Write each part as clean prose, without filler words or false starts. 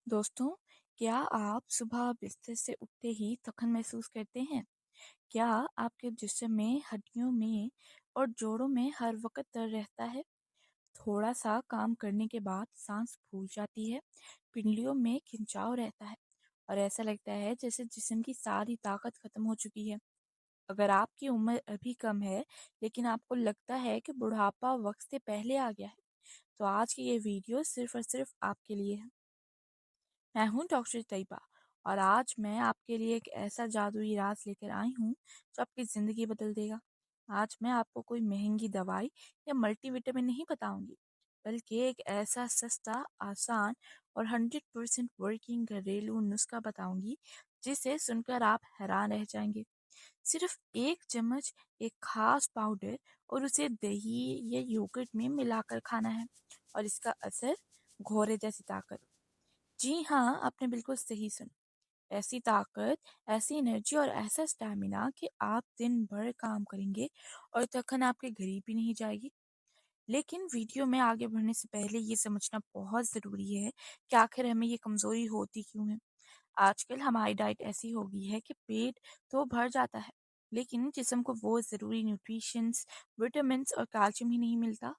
दोस्तों, क्या आप सुबह बिस्तर से उठते ही थकन महसूस करते हैं? क्या आपके जिस्म में, हड्डियों में और जोड़ों में हर वक़्त दर्द रहता है? थोड़ा-सा काम करने के बाद साँस फूल जाती है, पिंडलियों में खिंचाव रहता है और ऐसा लगता है जैसे जिस्म की सारी ताकत खत्म हो चुकी है। अगर आपकी उम्र अभी कम है, लेकिन आपको लगता है कि बुढ़ापा वक़्त से पहले आ गया है, तो आज की ये वीडियो सिर्फ़ और सिर्फ़ आपके लिए है। मैं हूँ डॉक्टर तैयबा और आज मैं आपके लिए एक ऐसा जादुई राज लेकर आई हूँ जो आपकी ज़िंदगी बदल देगा। आज मैं आपको कोई महंगी दवाई या मल्टीविटामिन नहीं बताऊंगी, बल्कि एक ऐसा सस्ता, आसान और 100% वर्किंग घरेलू नुस्खा बताऊंगी जिसे सुनकर आप हैरान रह जाएंगे। सिर्फ एक चम्मच एक खास पाउडर और उसे दही या योगर्ट में मिलाकर खाना है और इसका असर घोड़े जैसी ताकत। जी हाँ, आपने बिल्कुल सही सुना। ऐसी ताकत, ऐसी एनर्जी और ऐसा स्टैमिना कि आप दिन भर काम करेंगे और थकन आपके करीब भी नहीं जाएगी। लेकिन वीडियो में आगे बढ़ने से पहले ये समझना बहुत ज़रूरी है कि आखिर हमें ये कमज़ोरी होती क्यों है। आजकल हमारी डाइट ऐसी हो गई है कि पेट तो भर जाता है, लेकिन जिस्म को वो ज़रूरी न्यूट्रिशंस, विटामिन्स और कैल्शियम ही नहीं मिलता,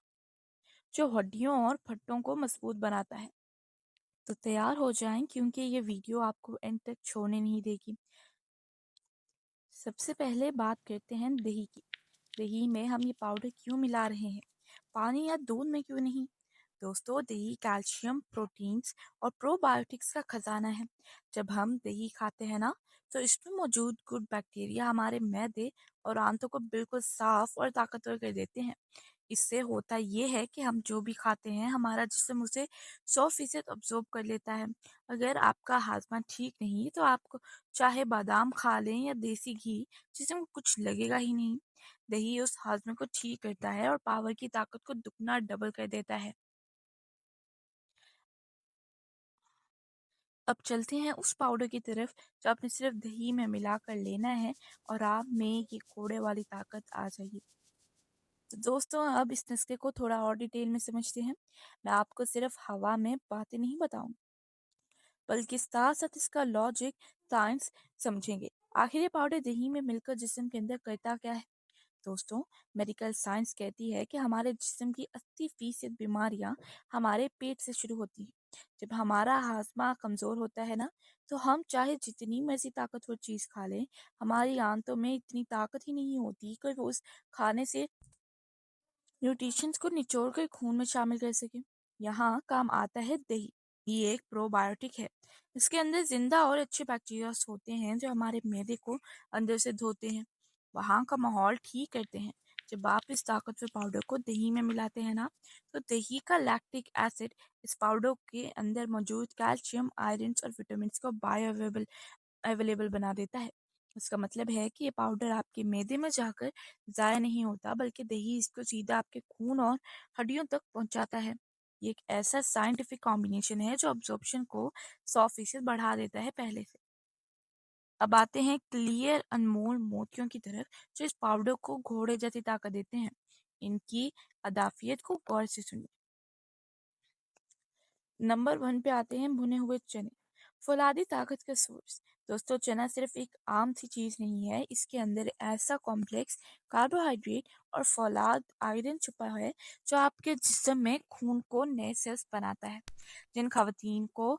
जो हड्डियों और फट्टों को मजबूत बनाता है। तो तैयार हो जाएं क्योंकि ये वीडियो आपको एंड तक छोड़ने नहीं देगी। सबसे पहले बात करते हैं दही की। दही में हम ये पाउडर क्यों मिला रहे हैं? पानी या दूध में क्यों नहीं? दोस्तों, दही कैल्शियम, प्रोटीन्स और प्रोबायोटिक्स का खजाना है। जब हम दही खाते हैं ना, तो इसमें मौजूद गुड बैक्टीरिया हमारे मैदे और आंतों को बिल्कुल साफ और ताकतवर कर देते हैं। इससे होता ये है कि हम जो भी खाते हैं, हमारा जिस्म उसे 100% अब्जॉर्ब कर लेता है। अगर आपका हाजमा ठीक नहीं है, तो आपको चाहे बादाम खा लें या देसी घी, जिस्म को कुछ लगेगा ही नहीं। दही उस हाजमे को ठीक करता है और पावर की ताकत को दुगना डबल कर देता है। अब चलते हैं उस पाउडर की तरफ जो आपने सिर्फ दही में मिलाकर लेना है और आप में ये कोड़े वाली ताकत आ जाएगी। तो दोस्तों, अब इस नुस्खे को थोड़ा और डिटेल में समझते हैं। मैं आपको सिर्फ हवा में बातें नहीं बताऊंगी, बल्कि साथ साथ इसका लॉजिक, साइंस समझेंगे। आखिर ये पाउडर दही में मिलकर जिस्म के अंदर करता क्या है? दोस्तों, मेडिकल साइंस कहती है कि हमारे जिस्म की 80% बीमारियां हमारे पेट से शुरू होती हैं। जब हमारा हाजमा कमजोर होता है ना, तो हम चाहे जितनी मर्जी ताकतवर चीज खा लें, हमारी आंतों में इतनी ताकत ही नहीं होती कि वो उस खाने से न्यूट्रिशंस को निचोड़ कर खून में शामिल कर सके। यहाँ काम आता है दही। ये एक प्रोबायोटिक है। इसके अंदर जिंदा और अच्छे बैक्टीरिया होते हैं जो हमारे मैदे को अंदर से धोते हैं, वहाँ का माहौल ठीक करते हैं। जब आप इस ताकतवर पाउडर को दही में मिलाते हैं ना, तो दही का लैक्टिक एसिड इस पाउडर के अंदर मौजूद कैल्शियम, आयरन और विटामिन को बायो अवेलेबल बना देता है। इसका मतलब है कि ये पाउडर आपके मैदे में जाकर ज़ाया नहीं होता, बल्कि दही इसको सीधा आपके खून और हड्डियों तक पहुंचाता है। ये एक ऐसा साइंटिफिक कॉम्बिनेशन है जो अब्जॉर्प्शन को 100% बढ़ा देता है पहले से। अब आते हैं क्लियर अनमोल मोतियों की तरफ, जो इस पाउडर को घोड़े जैसी ताकत देते हैं। इनकी अदाफियत को गौर से सुनिए। नंबर 1 पे आते हैं भुने हुए चने, फौलादी ताकत का सोर्स। दोस्तों, चना सिर्फ एक आम सी चीज़ नहीं है, इसके अंदर ऐसा कॉम्प्लेक्स कार्बोहाइड्रेट और फौलाद आयरन छुपा है जो आपके जिस्म में खून को नए सेल्स बनाता है। जिन खवातीन को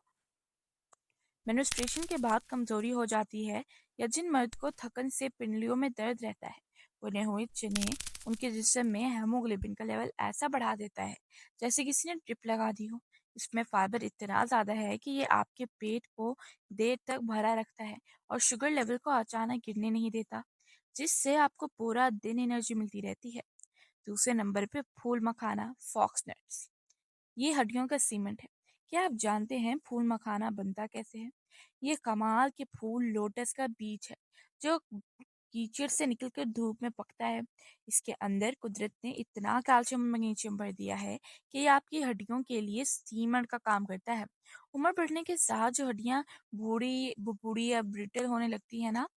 मेंस्ट्रुएशन के बाद कमजोरी हो जाती है या जिन मर्द को थकन से पिंडलियों में दर्द रहता है, भुने हुए चने उनके जिस्म में हेमोग्लोबिन का लेवल ऐसा बढ़ा देता है जैसे किसी ने ड्रिप लगा दी हो। इसमें फाइबर इतना ज़्यादा है कि ये आपके पेट को देर तक भरा रखता है और शुगर लेवल को अचानक गिरने नहीं देता, जिससे आपको पूरा दिन एनर्जी मिलती रहती है। दूसरे नंबर पे फूल मखाना, फॉक्स नट्स। ये हड्डियों का सीमेंट है। क्या आप जानते हैं फूल मखाना बनता कैसे है? ये कमाल के फूल लोटस का बीज है जो कीचड़ से निकलकर धूप में पकता है। इसके अंदर कुदरत ने इतना कैल्शियम और मैग्नीशियम भर दिया है कि ये आपकी हड्डियों के लिए सीमेंट का काम करता है। उम्र बढ़ने के साथ जो हड्डियां बूढ़ी या ब्रिटल होने लगती है ना,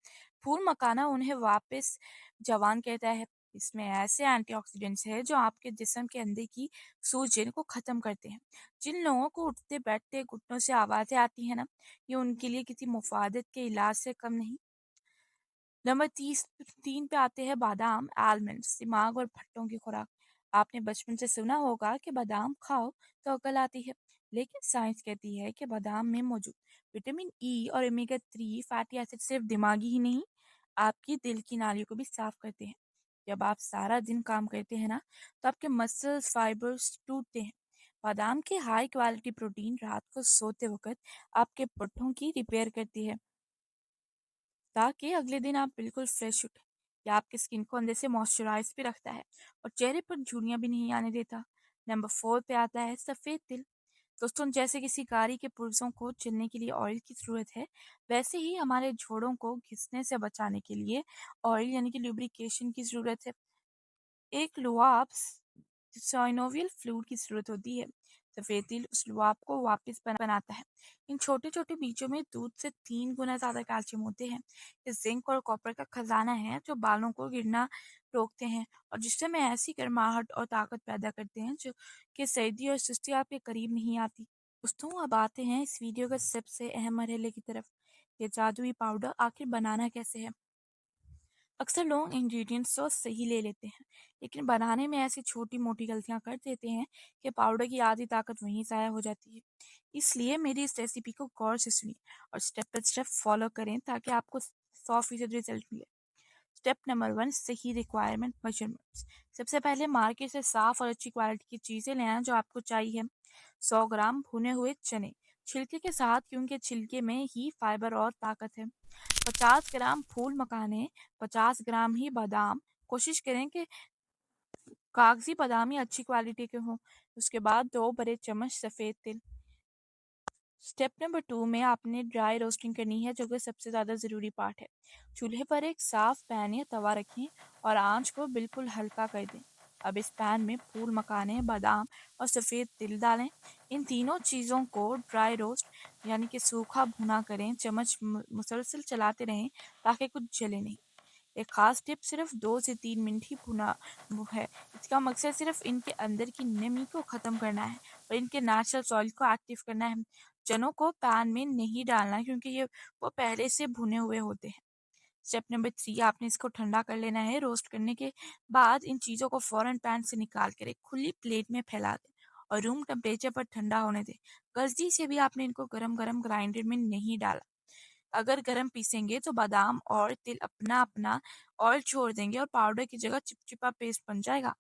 फूल मखाना उन्हें वापस जवान कहता है। इसमें ऐसे एंटीऑक्सीडेंट्स हैं जो आपके जिस्म के अंदर की सूजन को ख़त्म करते हैं। जिन लोगों को उठते-बैठते घुटनों से आवाज़ें आती हैं ना, ये उनके लिए किसी मुफ़ादत के इलाज से कम नहीं। नंबर 3 पे आते हैं बादाम, आलमंड्स, दिमाग और भट्टों की खुराक। आपने बचपन से सुना होगा कि बादाम खाओ तो अकल आती है, लेकिन साइंस कहती है कि बादाम में मौजूद विटामिन ई और ओमेगा 3 फैटी एसिड सिर्फ दिमागी ही नहीं, आपकी दिल की नालियों को भी साफ करते हैं। जब आप सारा दिन काम करते हैं ना, तो आपके मसल्स फाइबर्स टूटते हैं। बादाम के हाई क्वालिटी प्रोटीन रात को सोते वक्त आपके पुट्ठों की रिपेयर करती है, ताकि अगले दिन आप बिल्कुल फ्रेश उठें। ये आपकी स्किन को अंदर से मॉइस्चराइज भी रखता है और चेहरे पर झुर्रियाँ भी नहीं आने देता। नंबर 4 पे आता है सफ़ेद तिल। दोस्तों, जैसे किसी गाड़ी के पुर्जों को चलने के लिए ऑयल की ज़रूरत है, वैसे ही हमारे जोड़ों को घिसने से बचाने के लिए ऑयल यानी कि लुब्रिकेशन की ज़रूरत है। एक लुआब साइनोवियल फ्लूइड की ज़रूरत होती है। सफ़ेद तिल उस लुआब को वापस बनाता है। इन छोटे-छोटे बीजों में दूध से 3 गुना ज़्यादा कैल्शियम होते हैं। ये जिंक और कॉपर का खजाना है जो बालों को गिरना रोकते हैं और जिससे में ऐसी गर्माहट और ताकत पैदा करते हैं जो कि सर्दी और सुस्ती आपके करीब नहीं आती। दोस्तों, अब आते हैं इस वीडियो का सबसे अहम मरहले की तरफ। ये जादुई पाउडर आखिर बनाना कैसे है? अक्सर लोग इंग्रेडिएंट्स तो सही ले लेते हैं, लेकिन बनाने में ऐसी छोटी-मोटी गलतियां कर देते हैं कि पाउडर की आधी ताकत वहीं ज़ाया हो जाती है। इसलिए मेरी इस रेसिपी को गौर से सुनिए और स्टेप बाय स्टेप फॉलो करें ताकि आपको 100% रिजल्ट मिले। स्टेप नंबर 1, सही रिक्वायरमेंट मेजरमेंट्स। सबसे पहले मार्केट से साफ और अच्छी क्वालिटी की चीज़ें ले आएं जो आपको चाहिए। 100 ग्राम भुने हुए चने, छिलके के साथ, क्योंकि छिलके में ही फाइबर और ताकत है। 50 ग्राम फूल मखाने, 50 ग्राम ही बादाम। कोशिश करें कि कागजी बादाम ही अच्छी क्वालिटी के हों। उसके बाद 2 बड़े चम्मच सफ़ेद तिल। स्टेप नंबर 2 में आपने ड्राई रोस्टिंग करनी है, जो कि सबसे ज़्यादा ज़रूरी पार्ट है। चूल्हे पर एक साफ पैन या तवा रखें और आंच को बिल्कुल हल्का कर दें। अब इस पैन में फूल मखाने, बादाम और सफ़ेद तिल डालें। इन तीनों चीज़ों को ड्राई रोस्ट यानी कि सूखा भुना करें। चम्मच मुसलसल चलाते रहें ताकि कुछ जले नहीं। एक खास टिप, सिर्फ 2 से 3 मिनट ही भुना वो है। इसका मकसद सिर्फ इनके अंदर की नमी को ख़त्म करना है और इनके नेचुरल सॉइल को एक्टिव करना है। चनों को पैन में नहीं डालना क्योंकि ये वो पहले से भुने हुए होते हैं। स्टेप नंबर 3, आपने इसको ठंडा कर लेना है। रोस्ट करने के बाद इन चीज़ों को फ़ौरन पैन से निकाल कर एक खुली प्लेट में फैला दें और रूम टेम्परेचर पर ठंडा होने दें। गलती से भी आपने इनको गरम-गरम ग्राइंडर में नहीं डाला। अगर गरम पीसेंगे तो बादाम और तिल अपना-अपना ऑयल छोड़ देंगे और पाउडर की जगह चिपचिपा पेस्ट बन जाएगा।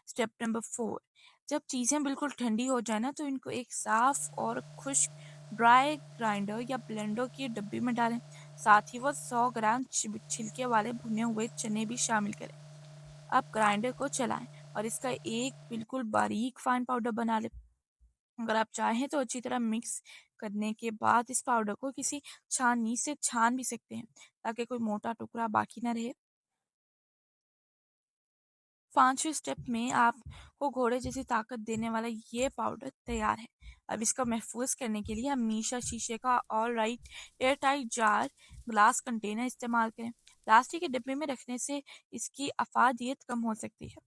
स्टेप नंबर 4, जब चीज़ें बिल्कुल ठंडी हो जाए ना, तो इनको एक साफ और खुश्क ड्राई ग्राइंडर या ब्लेंडर की डब्बी में डालें। साथ ही वो 100 ग्राम छिलके वाले भुने हुए चने भी शामिल करें। अब ग्राइंडर को चलाएं और इसका एक बिल्कुल बारीक फाइन पाउडर बना लें। अगर आप चाहें तो अच्छी तरह मिक्स करने के बाद इस पाउडर को किसी छाननी से छान भी सकते हैं ताकि कोई मोटा टुकड़ा बाकी ना रहे। 5वें स्टेप में आपको घोड़े जैसी ताकत देने वाला ये पाउडर तैयार है। अब इसको महफूज करने के लिए हमेशा शीशे का all right air tight jar, glass container इस्तेमाल करें। प्लास्टिक के डिब्बे में रखने से इसकी अफादियत कम हो सकती है।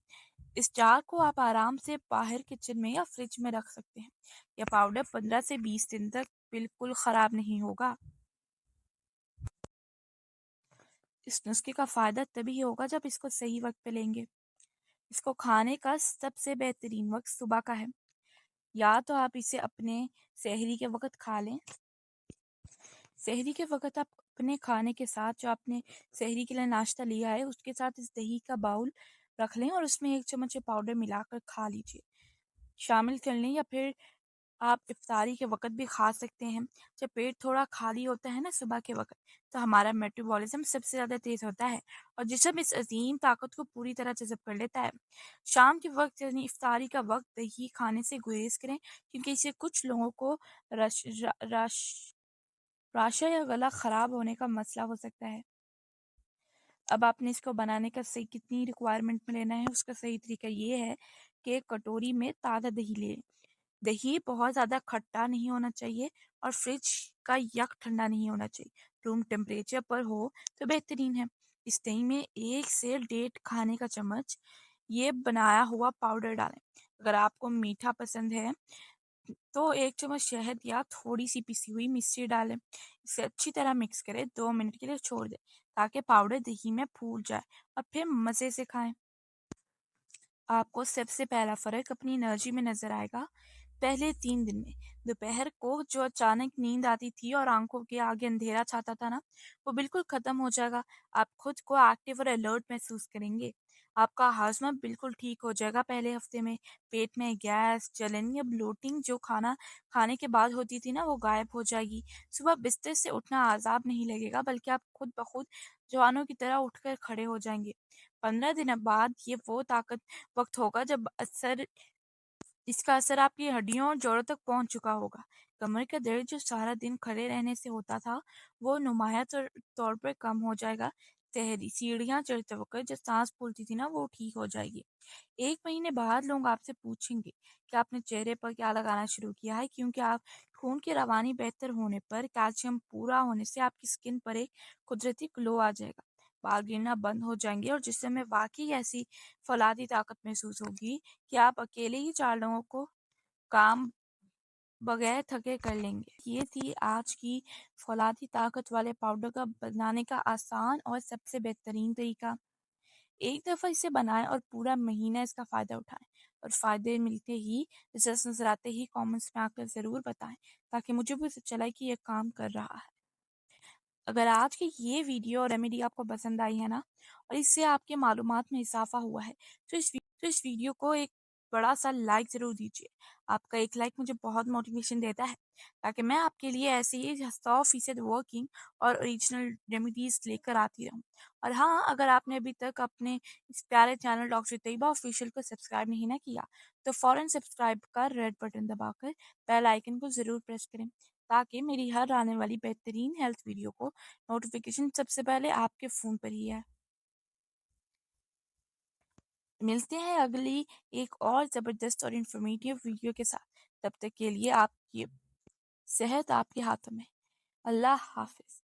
इस जार को आप आराम से बाहर किचन में या फ्रिज में रख सकते हैं। यह पाउडर 15 से 20 दिन तक बिल्कुल ख़राब नहीं होगा। इस नुस्खे का फ़ायदा तभी होगा जब इसको सही वक्त पे लेंगे। इसको खाने का सबसे बेहतरीन वक्त सुबह का है। या तो आप इसे अपने सहरी के वक़्त खा लें। सहरी के वक़्त आप अपने खाने के साथ, जो आपने सहरी के लिए नाश्ता लिया है, उसके साथ इस दही का बाउल रख लें और उसमें 1 चम्मच ये पाउडर मिलाकर खा लीजिए। शामिल कर लें या फिर आप इफ्तारी के वक़्त भी खा सकते हैं। जब पेट थोड़ा खाली होता है ना सुबह के वक़्त, तो हमारा मेटाबॉलिज़्म सबसे ज़्यादा तेज़ होता है और जिस्म इस अज़ीम ताकत को पूरी तरह जज़ब कर लेता है। शाम के वक़्त यानी इफ्तारी का वक़्त दही खाने से गुरेज़ करें, क्योंकि इससे कुछ लोगों को रश र रश राशा या गला ख़राब होने का मसला हो सकता है। अब आपने इसको बनाने का सही कितनी रिक्वायरमेंट में लेना है, उसका सही तरीका ये है कि एक कटोरी में ताज़ा दही लें। दही बहुत ज़्यादा खट्टा नहीं होना चाहिए और फ्रिज का यक ठंडा नहीं होना चाहिए। रूम टेम्परेचर पर हो तो बेहतरीन है। इस दही में 1 से 1.5 खाने का चम्मच ये बनाया हुआ पाउडर डालें। अगर आपको मीठा पसंद है तो 1 चम्मच शहद या थोड़ी-सी पिसी हुई मिश्री डालें। इसे अच्छी तरह मिक्स करें, 2 मिनट के लिए छोड़ दें ताकि पाउडर दही में फूल जाए और फिर मज़े से खाएँ। आपको सबसे पहला फ़र्क अपनी एनर्जी में नज़र आएगा। पहले 3 दिन में दोपहर को जो अचानक नींद आती थी और आँखों के आगे अंधेरा छाता था ना, वो बिल्कुल ख़त्म हो जाएगा। आप खुद को एक्टिव और अलर्ट महसूस करेंगे। आपका हाज़मा बिल्कुल ठीक हो जाएगा पहले हफ़्ते में। पेट में गैस, जलन या ब्लोटिंग जो खाना खाने के बाद होती थी ना, वो गायब हो जाएगी। सुबह बिस्तर से उठना अज़ाब नहीं लगेगा, बल्कि आप खुद ब खुद जवानों की तरह उठकर खड़े हो जाएँगे। 15 दिन बाद ये वो ताकत वक़्त होगा जब इसका असर आपकी हड्डियों और जोड़ों तक पहुंच चुका होगा। कमर का दर्द जो सारा दिन खड़े रहने से होता था, वो नुमाया तौर पर कम हो जाएगा। सीढ़ियाँ चढ़ते वक्त जो सांस फूलती थी ना, वो ठीक हो जाएगी। 1 महीने बाद लोग आपसे पूछेंगे कि आपने चेहरे पर क्या लगाना शुरू किया है, क्योंकि आप खून की रवानी बेहतर होने पर, कैल्शियम पूरा होने से आपकी स्किन पर एक कुदरती ग्लो आ जाएगा। बाल गिरना बंद हो जाएंगे और जिसम में वाकई ऐसी फौलादी ताकत महसूस होगी कि आप अकेले ही 4 लोगों को काम बगैर थके कर लेंगे। ये थी आज की फौलादी ताकत वाले पाउडर का बनाने का आसान और सबसे बेहतरीन तरीका। एक दफ़ा इसे बनाएं और पूरा महीना इसका फ़ायदा उठाएं, और फ़ायदे मिलते ही, रिजल्ट्स नज़र आते ही कमेंट्स में आकर ज़रूर बताएं, ताकि मुझे भी पता चला कि ये काम कर रहा है। अगर आज की ये वीडियो और रेमेडी आपको पसंद आई है ना, और इससे आपके मालूमात में इजाफा हुआ है, तो इस वीडियो को एक बड़ा सा लाइक ज़रूर दीजिए। आपका एक लाइक मुझे बहुत मोटिवेशन देता है, ताकि मैं आपके लिए ऐसे ही 100% वर्किंग और ओरिजिनल रेमेडीज लेकर आती रहूं। और हाँ, अगर आपने अभी तक अपने इस प्यारे चैनल डॉक्टर तैयबा ऑफिशियल को सब्सक्राइब नहीं ना किया, तो फ़ौरन सब्सक्राइब कर रेड बटन दबाकर बेल आइकन को ज़रूर प्रेस करें, ताकि मेरी हर आने वाली बेहतरीन हेल्थ वीडियो को नोटिफिकेशन सबसे पहले आपके फ़ोन पर ही है। मिलते हैं अगली एक और ज़बरदस्त और इन्फॉर्मेटिव वीडियो के साथ। तब तक के लिए आपकी सेहत आपके हाथों में। अल्लाह हाफ़िज़।